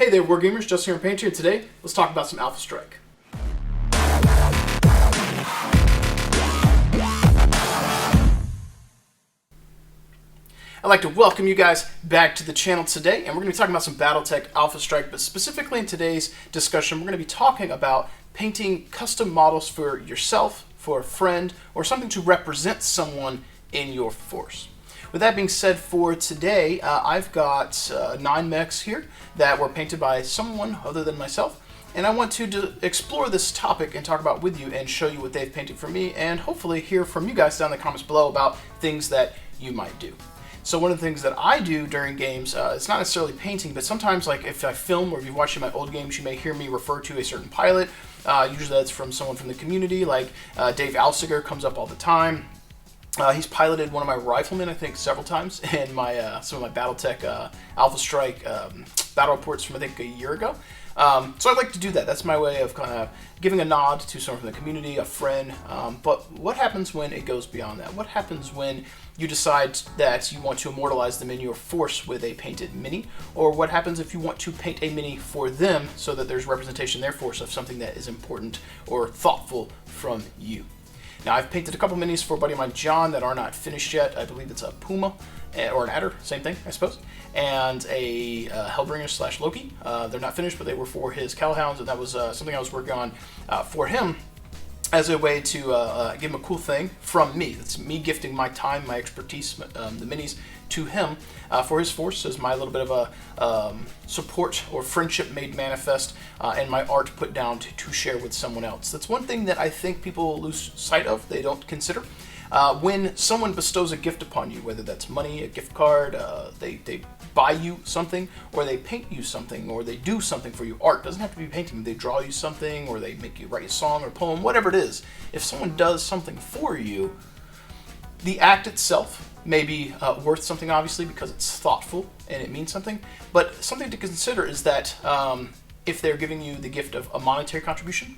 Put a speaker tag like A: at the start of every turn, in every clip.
A: Hey there, Wargamers, Justin here, Painter, and today let's talk about some Alpha Strike. I'd like to welcome you guys back to the channel today, and we're going to be talking about some Battletech Alpha Strike, but specifically in today's discussion, we're going to be talking about painting custom models for yourself, for a friend, or something to represent someone in your force. With that being said, for today, I've got 9 mechs here that were painted by someone other than myself, and I want to explore this topic and talk about with you and show you what they've painted for me, and hopefully hear from you guys down in the comments below about things that you might do. So one of the things that I do during games, it's not necessarily painting, but sometimes, like if I film or if you've watched my old games, you may hear me refer to a certain pilot. Usually that's from someone from the community, like Dave Alsiger comes up all the time. He's piloted one of my riflemen, I think, several times in my some of my Battletech Alpha Strike battle reports from, I think, a year ago. So I like to do that. That's my way of kind of giving a nod to someone from the community, a friend. But what happens when it goes beyond that? What happens when you decide that you want to immortalize them in your force with a painted mini? Or what happens if you want to paint a mini for them so that there's representation in their force of something that is important or thoughtful from you? Now, I've painted a couple minis for a buddy of mine, John, that are not finished yet. I believe it's a Puma, or an Adder, same thing, I suppose, and a Hellbringer / Loki. They're not finished, but they were for his Cowhounds, and that was something I was working on for him as a way to give him a cool thing from me. It's me gifting my time, my expertise, the minis, to him for his force as my little bit of a support or friendship made manifest, and my art put down to share with someone else. That's one thing that I think people lose sight of, they don't consider. When someone bestows a gift upon you, whether that's money, a gift card, they buy you something, or they paint you something, or they do something for you. Art doesn't have to be painting. They draw you something, or they make you write a song or poem, whatever it is. If someone does something for you, the act itself may be worth something, obviously, because it's thoughtful and it means something. But something to consider is that if they're giving you the gift of a monetary contribution,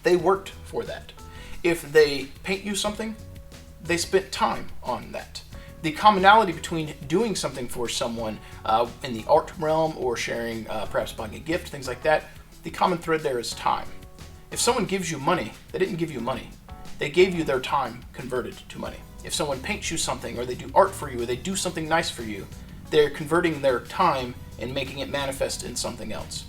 A: they worked for that. If they paint you something, they spent time on that. The commonality between doing something for someone in the art realm or sharing, perhaps buying a gift, things like that, the common thread there is time. If someone gives you money, they didn't give you money. They gave you their time converted to money. If someone paints you something, or they do art for you, or they do something nice for you, they're converting their time and making it manifest in something else.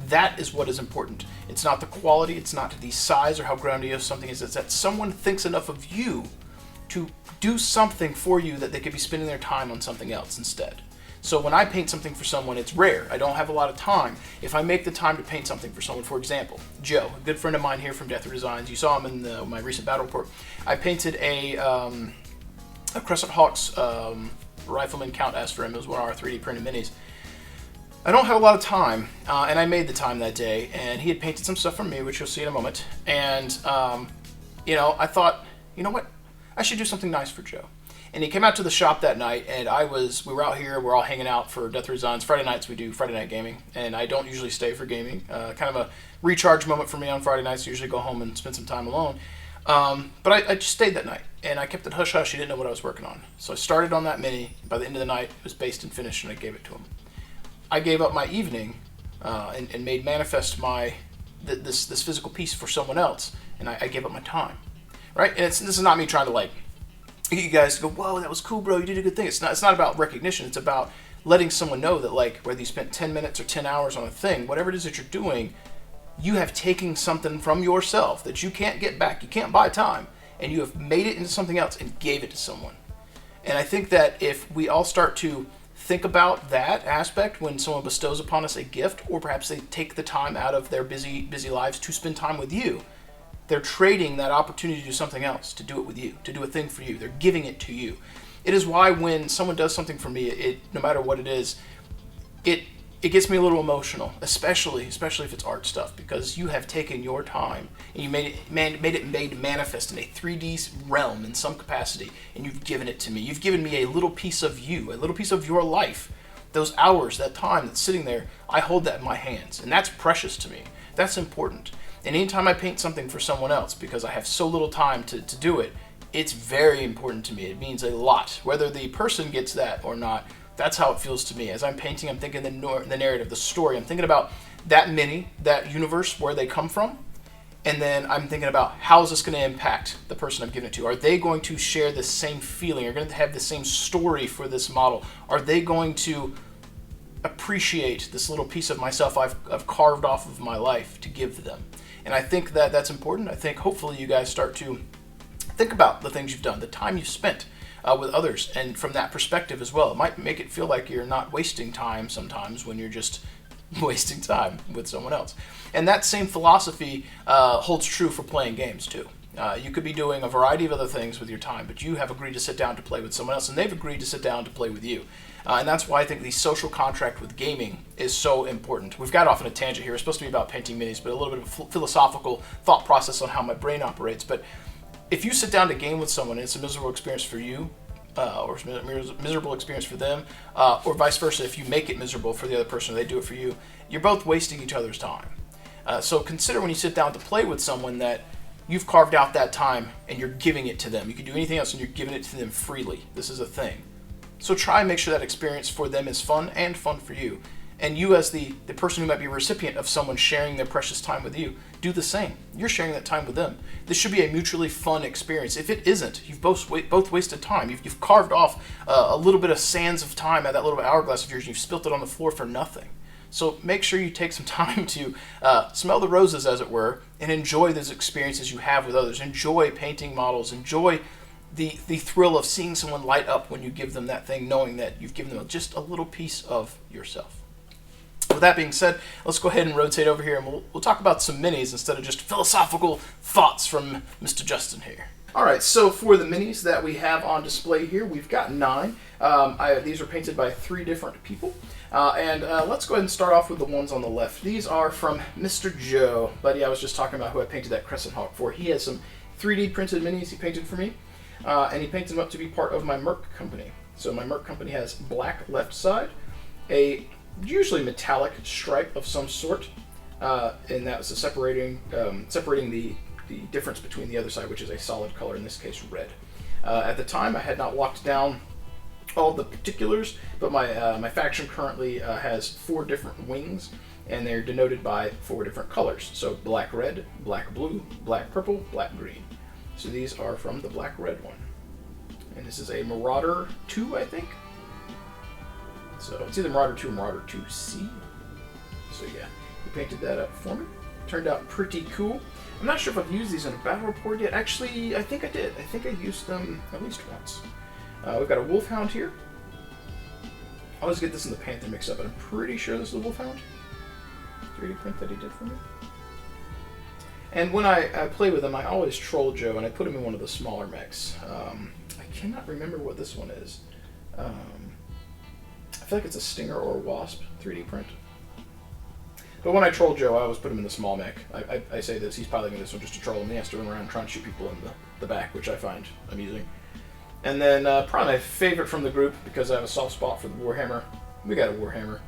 A: That is what is important. It's not the quality, it's not the size or how grandiose something is, it's that someone thinks enough of you to do something for you that they could be spending their time on something else instead. So when I paint something for someone, it's rare. I don't have a lot of time. If I make the time to paint something for someone, for example, Joe, a good friend of mine here from Death Designs, you saw him in my recent battle report. I painted a Crescent Hawks Rifleman Count S for him. It was one of our 3D printed minis. I don't have a lot of time, and I made the time that day, and he had painted some stuff for me, which you'll see in a moment, and I thought, you know what, I should do something nice for Joe. And he came out to the shop that night, and we were out here, we're all hanging out for Death Designs. Friday nights we do Friday night gaming, and I don't usually stay for gaming. Kind of a recharge moment for me on Friday nights. I usually go home and spend some time alone. But I just stayed that night, and I kept it hush-hush. He didn't know what I was working on. So I started on that mini. By the end of the night, it was based and finished, and I gave it to him. I gave up my evening and made manifest this physical piece for someone else, and I gave up my time, right? And this is not me trying to get you guys to go, whoa, that was cool, bro, you did a good thing. It's not about recognition. It's about letting someone know that, whether you spent 10 minutes or 10 hours on a thing, whatever it is that you're doing, you have taken something from yourself that you can't get back. You can't buy time, and you have made it into something else and gave it to someone. And I think that if we all start to think about that aspect when someone bestows upon us a gift, or perhaps they take the time out of their busy lives to spend time with you, they're trading that opportunity to do something else, to do it with you, to do a thing for you. They're giving it to you. It is why when someone does something for me, no matter what it is, it gets me a little emotional, especially if it's art stuff, because you have taken your time and you made it manifest in a 3D realm in some capacity, and you've given it to me. You've given me a little piece of you, a little piece of your life. Those hours, that time that's sitting there, I hold that in my hands, and that's precious to me. That's important. And anytime I paint something for someone else, because I have so little time to do it, it's very important to me. It means a lot. Whether the person gets that or not, That's how it feels to me. As I'm painting, I'm thinking the narrative, the story. I'm thinking about that mini, that universe, where they come from. And then I'm thinking about, how is this going to impact the person I'm giving it to? Are they going to share the same feeling? Are going to have the same story for this model? Are they going to appreciate this little piece of myself I've carved off of my life to give them? And I think that that's important. I think hopefully you guys start to think about the things you've done, the time you've spent with others, and from that perspective as well. It might make it feel like you're not wasting time sometimes when you're just wasting time with someone else. And that same philosophy holds true for playing games too. You could be doing a variety of other things with your time, but you have agreed to sit down to play with someone else, and they've agreed to sit down to play with you. And that's why I think the social contract with gaming is so important. We've got off on a tangent here. It's supposed to be about painting minis, but a little bit of a philosophical thought process on how my brain operates. But if you sit down to game with someone and it's a miserable experience for you, or a miserable experience for them, or vice versa, if you make it miserable for the other person or they do it for you, you're both wasting each other's time. So consider when you sit down to play with someone that you've carved out that time and you're giving it to them. You can do anything else and you're giving it to them freely. This is a thing. So try and make sure that experience for them is fun and fun for you. And you, as the person who might be a recipient of someone sharing their precious time with you, do the same. You're sharing that time with them. This should be a mutually fun experience. If it isn't, you've both wasted time. You've carved off a little bit of sands of time at that little hourglass of yours, and you've spilt it on the floor for nothing. So make sure you take some time to smell the roses, as it were, and enjoy those experiences you have with others. Enjoy painting models. Enjoy the thrill of seeing someone light up when you give them that thing, knowing that you've given them just a little piece of yourself. With that being said, let's go ahead and rotate over here, and we'll talk about some minis instead of just philosophical thoughts from Mr. Justin here. All right, so for the minis that we have on display here, we've got 9. These are painted by 3 different people. Let's go ahead and start off with the ones on the left. These are from Mr. Joe, buddy I was just talking about, who I painted that Crescent Hawk for. He has some 3D printed minis he painted for me, and he painted them up to be part of my Merc company. So my Merc company has black left side, a usually metallic stripe of some sort, and that was separating the difference between the other side, which is a solid color, in this case red. At the time, I had not locked down all the particulars, but my faction currently has 4 different wings, and they're denoted by 4 different colors. So black red, black blue, black purple, black green. So these are from the black red one. And this is a Marauder 2, I think. So it's either Marauder 2 or Marauder 2C. So yeah, he painted that up for me. Turned out pretty cool. I'm not sure if I've used these in a battle report yet. Actually, I think I did. I think I used them at least once. We've got a Wolfhound here. I always get this and the Panther mixed up, but I'm pretty sure this is a Wolfhound. 3D print that he did for me. And when I play with him, I always troll Joe, and I put him in one of the smaller mechs. I cannot remember what this one is. I feel like it's a Stinger or a Wasp 3D print. But when I troll Joe, I always put him in the small mech. I say this, he's piloting this one just to troll him. He has to run around trying to shoot people in the back, which I find amusing. And then probably my favorite from the group, because I have a soft spot for the Warhammer, we got a Warhammer.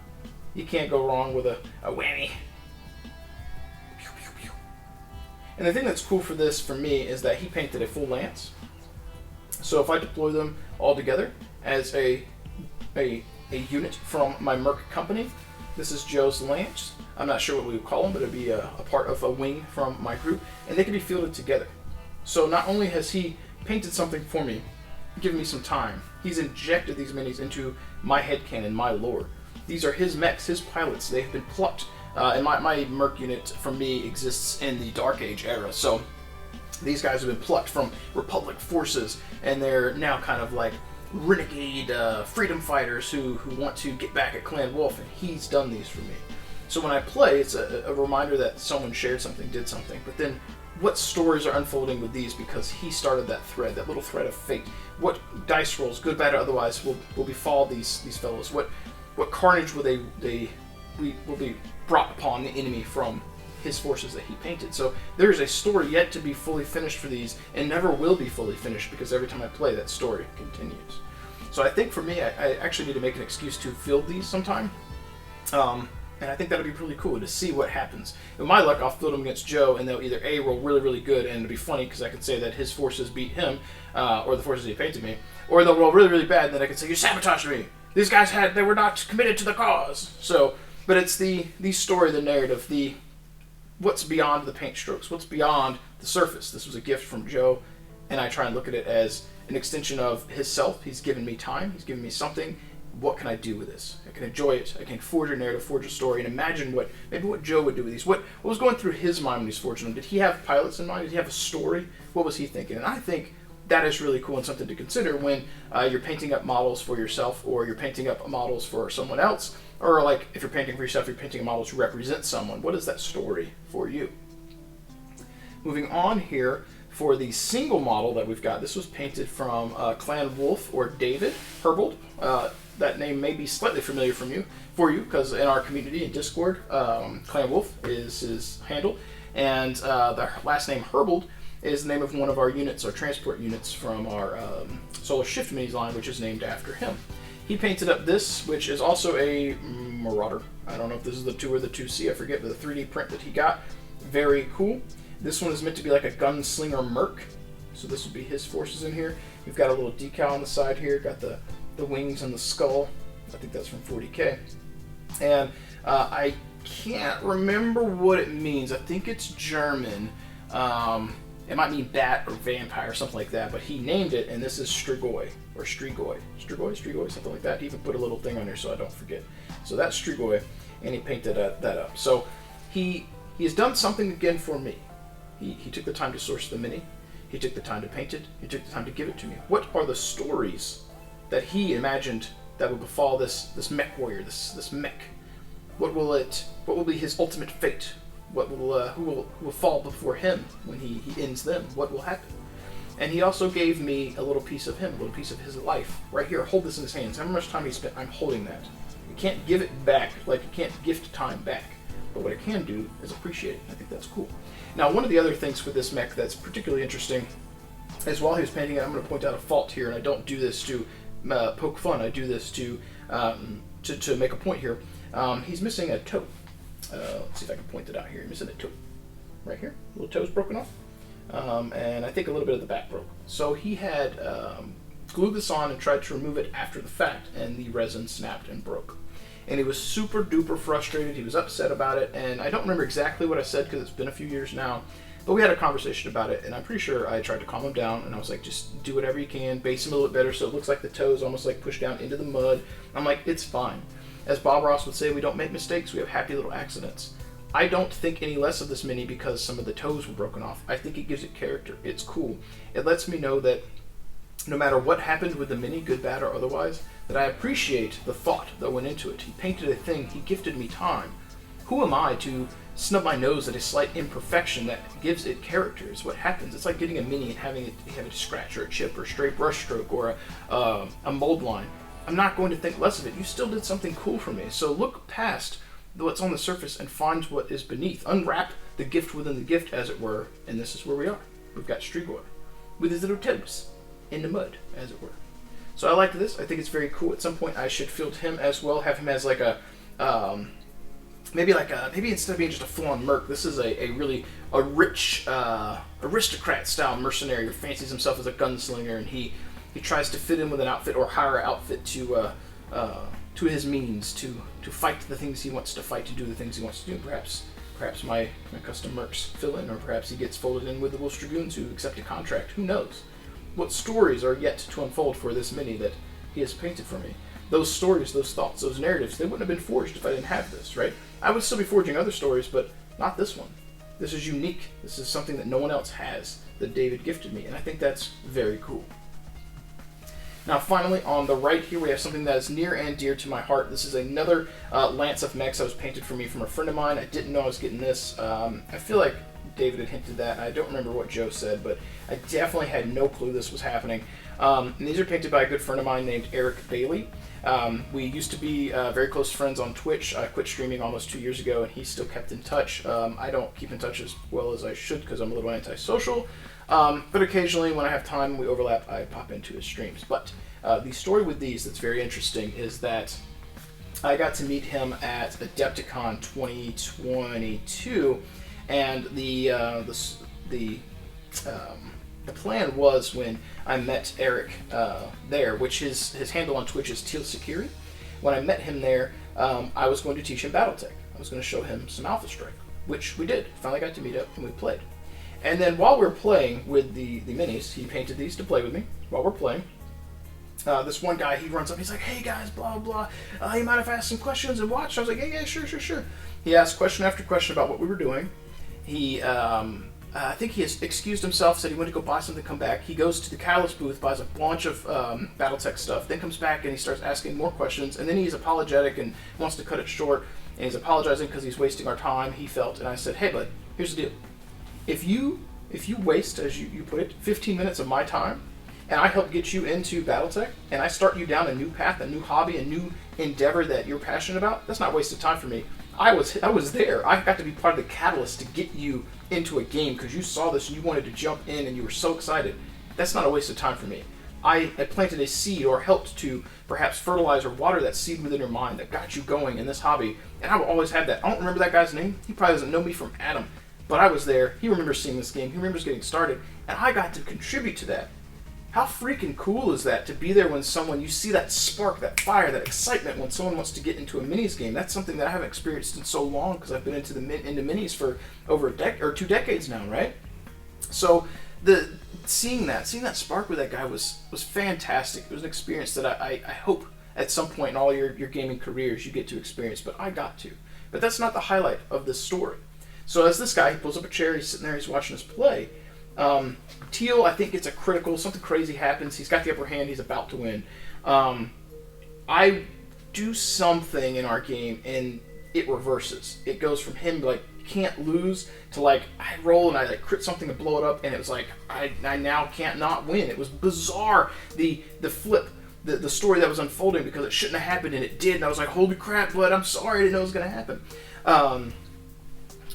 A: You can't go wrong with a whammy. And the thing that's cool for this, for me, is that he painted a full lance. So if I deploy them all together as a unit from my Merc company, this is Joe's lance. I'm not sure what we would call them, but it'd be a part of a wing from my group, and they can be fielded together. So not only has he painted something for me, given me some time, he's injected these minis into my headcanon, my lore. These are his mechs, his pilots. They've been plucked, and my Merc unit from me exists in the Dark Age era. So these guys have been plucked from Republic forces, and they're now kind of like renegade freedom fighters who want to get back at Clan Wolf, and he's done these for me. So when I play, it's a reminder that someone shared something, did something, but then what stories are unfolding with these because he started that thread, that little thread of fate. What dice rolls, good, bad, or otherwise, will befall these fellows? What carnage will will be brought upon the enemy from his forces that he painted? So there's a story yet to be fully finished for these, and never will be fully finished, because every time I play, that story continues. So I think for me, I actually need to make an excuse to field these sometime. And I think that'll be really cool to see what happens. With my luck, I'll field them against Joe, and they'll either A, roll really, really good, and it'll be funny because I can say that his forces beat him, or the forces he painted me, or they'll roll really, really bad, and then I can say, you sabotaged me! these guys they were not committed to the cause. So, but it's the story, the narrative, the what's beyond the paint strokes, what's beyond the surface. This was a gift from Joe, and I try and look at it as an extension of his self. He's given me time. He's given me something. What can I do with this? I can enjoy it. I can forge a narrative, forge a story, and imagine what Joe would do with these. What was going through his mind when he's forging them? Did he have pilots in mind? Did he have a story? What was he thinking? And I think that is really cool and something to consider when you're painting up models for yourself, or you're painting up models for someone else, or like if you're painting for yourself, you're painting models to represent someone. What is that story for you? Moving on here, for the single model that we've got, this was painted from Clan Wolf, or David Herbold. That name may be slightly familiar for you, because in our community in Discord, Clan Wolf is his handle, and the last name Herbold is the name of one of our units, our transport units from our Solar Shift Minis line, which is named after him. He painted up this, which is also a Marauder. I don't know if this is the 2 or the 2C, I forget, but the 3D print that he got, very cool. This one is meant to be like a gunslinger merc, so this will be his forces in here. We've got a little decal on the side here, got the wings and the skull. I think that's from 40K. And I can't remember what it means. I think it's German. It might mean bat or vampire or something like that, but he named it, and this is Strigoi, or Strigoi, something like that. He even put a little thing on there so I don't forget. So that's Strigoi, and he painted that up. So he has done something again for me. He took the time to source the mini. He took the time to paint it. He took the time to give it to me. What are the stories that he imagined that would befall this mech warrior, this mech? What will be his ultimate fate? Who will fall before him when he ends them? What will happen? And he also gave me a little piece of him, a little piece of his life. Right here, hold this in his hands. How much time he spent, I'm holding that. You can't give it back, like you can't gift time back. But what I can do is appreciate it. I think that's cool. Now, one of the other things for this mech that's particularly interesting is while he was painting it, I'm going to point out a fault here, and I don't do this to poke fun. I do this to make a point here. He's missing a toe. Let's see if I can point it out here. He's missing a toe. Right here. Little toe's broken off. And I think a little bit of the back broke. So he had glued this on and tried to remove it after the fact, and the resin snapped and broke. And he was super duper frustrated. He was upset about it, and I don't remember exactly what I said because it's been a few years now, but we had a conversation about it, and I'm pretty sure I tried to calm him down, and I was like, just do whatever you can, base him a little bit better so it looks like the toe is almost like pushed down into the mud. I'm like, it's fine. As Bob Ross would say, we don't make mistakes, we have happy little accidents. I don't think any less of this mini because some of the toes were broken off. I think it gives it character. It's cool. It lets me know that no matter what happened with the mini, good, bad, or otherwise, that I appreciate the thought that went into it. He painted a thing. He gifted me time. Who am I to snub my nose at a slight imperfection that gives it character? Is what happens. It's like getting a mini and having it have a scratch or a chip or a stray brush stroke or a mold line. I'm not going to think less of it. You still did something cool for me. So look past what's on the surface and find what is beneath. Unwrap the gift within the gift, as it were, and this is where we are. We've got Strigoi with his little toes in the mud, as it were. So I like this. I think it's very cool. At some point, I should field him as well. Have him as like a maybe instead of being just a full-on merc, this is a really rich aristocrat style mercenary who fancies himself as a gunslinger, and he tries to fit in with an outfit or hire an outfit to his means to fight the things he wants to fight, to do the things he wants to do. Perhaps my custom mercs fill in, or perhaps he gets folded in with the Wolf Dragoons who accept a contract. Who knows? What stories are yet to unfold for this mini that he has painted for me? Those stories, those thoughts, those narratives, they wouldn't have been forged if I didn't have this, right? I would still be forging other stories, but not this one. This is unique. This is something that no one else has, that David gifted me, and I think that's very cool. Now finally, on the right here, we have something that is near and dear to my heart. This is another Lance of Mechs that was painted for me from a friend of mine. I didn't know I was getting this. I feel like David had hinted that. I don't remember what Joe said, but I definitely had no clue this was happening. And these are painted by a good friend of mine named Eric Bailey. We used to be very close friends on Twitch. I quit streaming almost 2 years ago, and he still kept in touch. I don't keep in touch as well as I should because I'm a little antisocial. But occasionally, when I have time, we overlap, I pop into his streams. But the story with these that's very interesting is that I got to meet him at Adepticon 2022, and the the plan was when I met Eric there, which his handle on Twitch is teal. When I met him there, I was going to teach him Battletech. I was going to show him some Alpha Strike, which we did. Finally got to meet up and we played. And then while we were playing with the minis, he painted these to play with me while we're playing. This one guy, he runs up, he's like, hey guys, blah, blah, you mind if I ask some questions and watch? I was like, yeah, sure. He asked question after question about what we were doing. He, I think he has excused himself, said he went to go buy something, come back. He goes to the Catalyst booth, buys a bunch of Battletech stuff, then comes back and he starts asking more questions, and then he's apologetic and wants to cut it short, and he's apologizing because he's wasting our time, he felt, and I said, hey bud, here's the deal. If you waste, as you put it, 15 minutes of my time, and I help get you into Battletech, and I start you down a new path, a new hobby, a new endeavor that you're passionate about, that's not wasted time for me. I was there. I got to be part of the catalyst to get you into a game because you saw this and you wanted to jump in and you were so excited. That's not a waste of time for me. I planted a seed or helped to perhaps fertilize or water that seed within your mind that got you going in this hobby, and I will always have that. I don't remember that guy's name. He probably doesn't know me from Adam, but I was there. He remembers seeing this game. He remembers getting started, and I got to contribute to that. How freaking cool is that to be there when someone, you see that spark, that fire, that excitement when someone wants to get into a minis game? That's something that I haven't experienced in so long because I've been into minis for over a decade or 2 decades now, right? So seeing that spark with that guy was fantastic. It was an experience that I hope at some point in all your gaming careers you get to experience, but I got to. But that's not the highlight of this story. So as this guy, he pulls up a chair, he's sitting there, he's watching us play. Teal, I think, gets a critical. Something crazy happens. He's got the upper hand. He's about to win. I do something in our game, and it reverses. It goes from him, like, can't lose, to, like, I roll and I, like, crit something and blow it up, and it was like, I now can't not win. It was bizarre, the flip, the story that was unfolding, because it shouldn't have happened, and it did, and I was like, holy crap, bud, I'm sorry, I didn't know it was going to happen.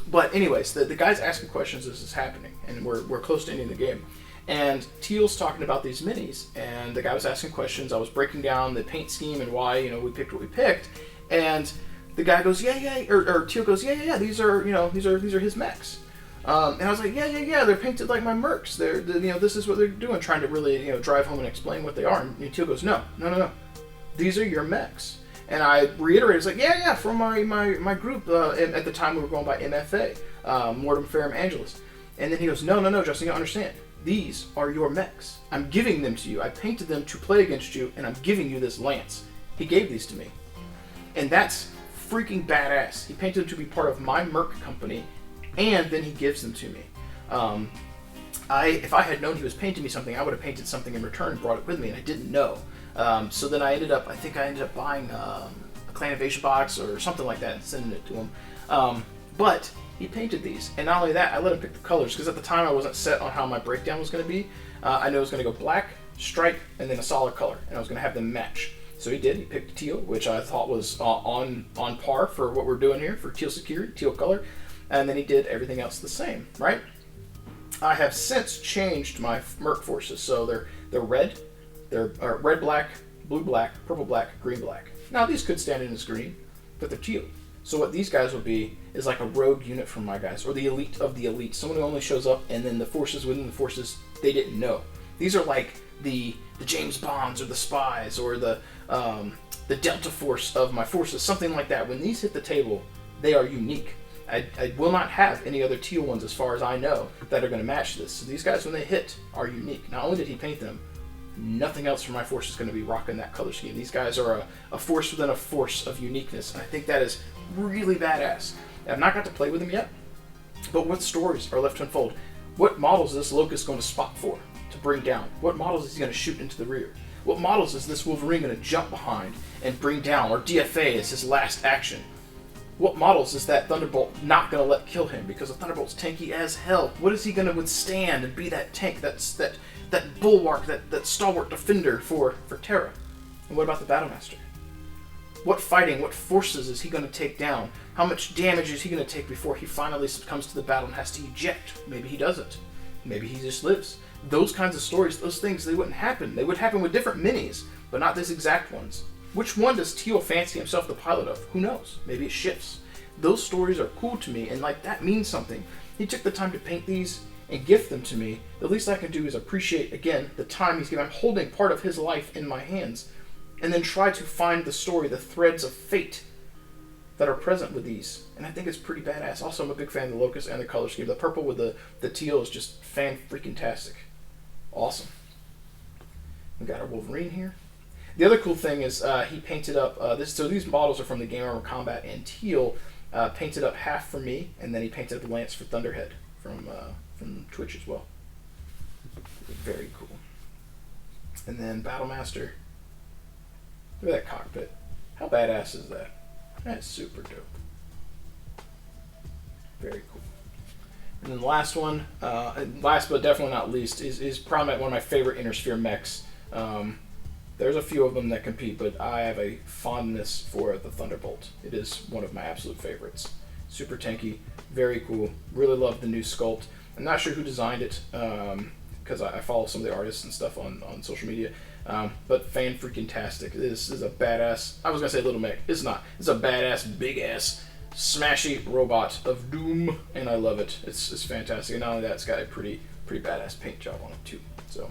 A: But anyways, the guy's asking questions as this is happening, and we're close to ending the game. And Teal's talking about these minis, and the guy was asking questions. I was breaking down the paint scheme and why, we picked what we picked. And the guy goes, or Teal goes, yeah, these are his mechs. And I was like, yeah, they're painted like my mercs. They're this is what they're doing, trying to really, drive home and explain what they are. And Teal goes, no, these are your mechs. And I reiterated, it's like, yeah, from my group, at the time we were going by MFA, Mortem Ferrum Angelus. And then he goes, no, Justin, you don't understand. These are your mechs. I'm giving them to you. I painted them to play against you, and I'm giving you this lance. He gave these to me. And that's freaking badass. He painted them to be part of my merc company, and then he gives them to me. If I had known he was painting me something, I would have painted something in return and brought it with me, and I didn't know. So then I ended up buying a Clan Invasion box or something like that and sending it to him. But he painted these, and not only that, I let him pick the colors, because at the time I wasn't set on how my breakdown was going to be. I knew it was going to go black, stripe, and then a solid color, and I was going to have them match. So he did. He picked teal, which I thought was on par for what we're doing here, for teal security, teal color, and then he did everything else the same, right? I have since changed my merc forces, so they're red. They're red, black, blue, black, purple, black, green, black. Now, these could stand in as green, but they're teal. So what these guys would be is like a rogue unit from my guys, or the elite of the elite. Someone who only shows up, and then the forces within the forces, they didn't know. These are like the James Bonds, or the spies, or the Delta Force of my forces, something like that. When these hit the table, they are unique. I will not have any other teal ones, as far as I know, that are going to match this. So these guys, when they hit, are unique. Not only did he paint them, nothing else from my force is going to be rocking that color scheme. These guys are a force within a force of uniqueness, and I think that is really badass. I've not got to play with them yet, but what stories are left to unfold? What models is this Locust going to spot for, to bring down? What models is he going to shoot into the rear? What models is this Wolverine going to jump behind and bring down, or DFA as his last action? What models is that Thunderbolt not going to let kill him, because the Thunderbolt's tanky as hell? What is he going to withstand and be that tank, that bulwark, that stalwart defender for Terra? And what about the Battlemaster? What fighting, what forces is he going to take down? How much damage is he going to take before he finally succumbs to the battle and has to eject? Maybe he doesn't. Maybe he just lives. Those kinds of stories, those things, they wouldn't happen. They would happen with different minis, but not these exact ones. Which one does Teal fancy himself the pilot of? Who knows? Maybe it shifts. Those stories are cool to me, and like that means something. He took the time to paint these. and gift them to me, the least I can do is appreciate, again, the time he's given. I'm holding part of his life in my hands, and then try to find the story, the threads of fate that are present with these. And I think it's pretty badass. Also, I'm a big fan of the locust and the color scheme. The purple with the teal is just fan-freaking-tastic. Awesome. We got our Wolverine here. The other cool thing is he painted up this. So these models are from the Game Armor Combat, and teal painted up half for me, and then he painted up Lance for Thunderhead from Twitch as well. Very cool. And then Battlemaster. Look at that cockpit. How badass is that? That's super dope. Very cool. And then the last one, last but definitely not least, is probably one of my favorite Inner Sphere mechs. There's a few of them that compete, but I have a fondness for the Thunderbolt. It is one of my absolute favorites. Super tanky, very cool. Really love the new sculpt. I'm not sure who designed it, because I follow some of the artists and stuff on social media. But fan-freaking-tastic. This is a badass, I was going to say little mech. It's not. It's a badass, big-ass, smashy robot of doom, and I love it. It's fantastic. And not only that, it's got a pretty badass paint job on it, too. So,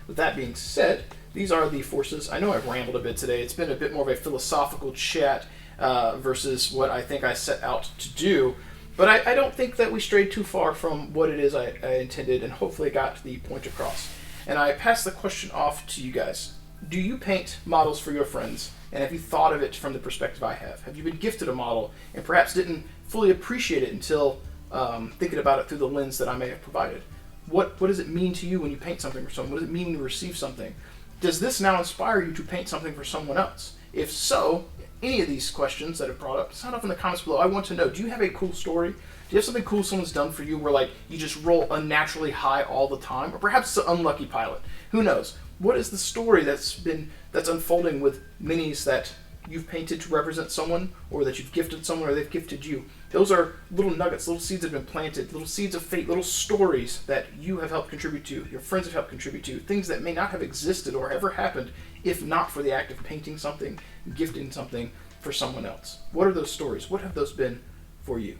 A: with that being said, these are the forces. I know I've rambled a bit today. It's been a bit more of a philosophical chat versus what I think I set out to do. But I don't think that we strayed too far from what it is I intended, and hopefully got the point across. And I pass the question off to you guys. Do you paint models for your friends? And have you thought of it from the perspective I have? Have you been gifted a model and perhaps didn't fully appreciate it until thinking about it through the lens that I may have provided? What does it mean to you when you paint something for someone? What does it mean when you receive something? Does this now inspire you to paint something for someone else? If so, any of these questions that I've brought up, sound off in the comments below. I want to know, do you have a cool story? Do you have something cool someone's done for you where like you just roll unnaturally high all the time? Or perhaps it's an unlucky pilot. Who knows? What is the story that's unfolding with minis that you've painted to represent someone, or that you've gifted someone, or they've gifted you? Those are little nuggets, little seeds that have been planted, little seeds of fate, little stories that you have helped contribute to, your friends have helped contribute to, things that may not have existed or ever happened if not for the act of painting something, gifting something for someone else. What are those stories? What have those been for you?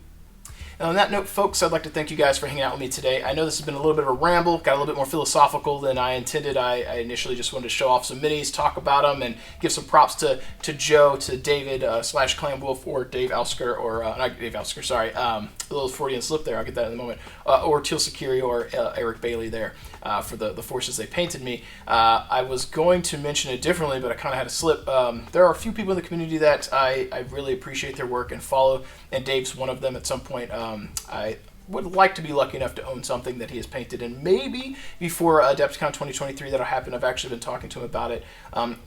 A: And on that note, folks, I'd like to thank you guys for hanging out with me today. I know this has been a little bit of a ramble, got a little bit more philosophical than I intended. I initially just wanted to show off some minis, talk about them, and give some props to Joe, to David / Clan Wolf, or Dave Alsker, or not Dave Alsker, sorry, a little Freudian slip there, I'll get that in a moment, or Teal Sakiri, or Eric Bailey there for the forces they painted me. I was going to mention it differently, but I kind of had a slip. There are a few people in the community that I really appreciate their work and follow, and Dave's one of them at some point. I would like to be lucky enough to own something that he has painted, and maybe before Adepticon 2023 that'll happen. I've actually been talking to him about it.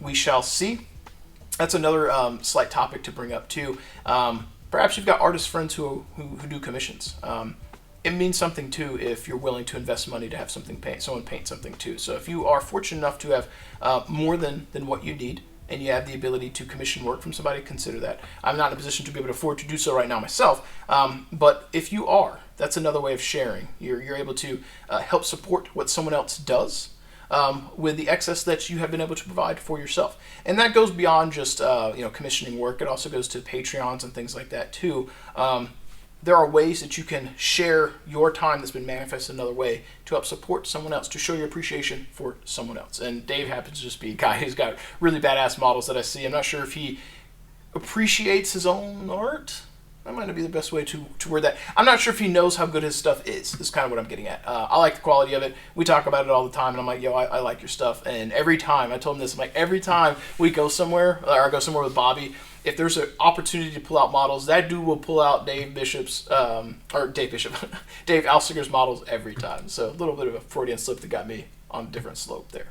A: We shall see. That's another slight topic to bring up too. Perhaps you've got artist friends who do commissions. It means something too if you're willing to invest money to have someone paint something too. So if you are fortunate enough to have more than what you need, and you have the ability to commission work from somebody, consider that. I'm not in a position to be able to afford to do so right now myself, but if you are, that's another way of sharing. You're able to help support what someone else does with the excess that you have been able to provide for yourself. And that goes beyond just commissioning work. It also goes to Patreons and things like that too. There are ways that you can share your time that's been manifested another way to help support someone else, to show your appreciation for someone else. And Dave happens to just be a guy who's got really badass models that I see. I'm not sure if he appreciates his own art. That might not be the best way to word that. I'm not sure if he knows how good his stuff is kind of what I'm getting at. I like the quality of it. We talk about it all the time, and I'm like, yo, I like your stuff. And every time, I told him this, I'm like, every time we go somewhere, or I go somewhere with Bobby, if there's an opportunity to pull out models, that dude will pull out Dave Alsinger's models every time. So a little bit of a Freudian slip that got me on a different slope there.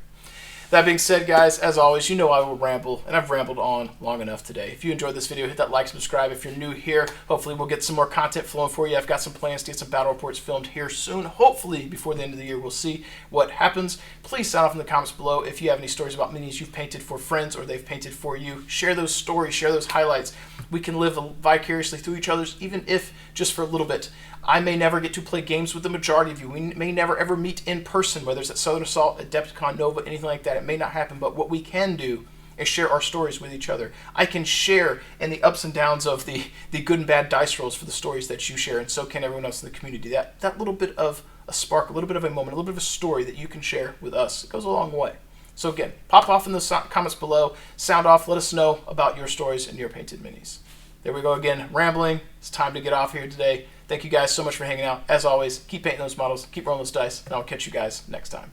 A: That being said, guys, as always, you know I will ramble, and I've rambled on long enough today. If you enjoyed this video, hit that like, subscribe. If you're new here, hopefully we'll get some more content flowing for you. I've got some plans to get some battle reports filmed here soon. Hopefully before the end of the year, we'll see what happens. Please sound off in the comments below if you have any stories about minis you've painted for friends or they've painted for you. Share those stories, share those highlights. We can live vicariously through each other's, even if just for a little bit. I may never get to play games with the majority of you. We may never ever meet in person, whether it's at Southern Assault, Adepticon, Nova, anything like that. It may not happen, but what we can do and share our stories with each other. I can share in the ups and downs of the good and bad dice rolls for the stories that you share, and so can everyone else in the community. That little bit of a spark, a little bit of a moment, a little bit of a story that you can share with us, it goes a long way. So again, pop off in the comments below, sound off, let us know about your stories and your painted minis. There we go again, rambling. It's time to get off here today. Thank you guys so much for hanging out. As always, keep painting those models, keep rolling those dice, and I'll catch you guys next time.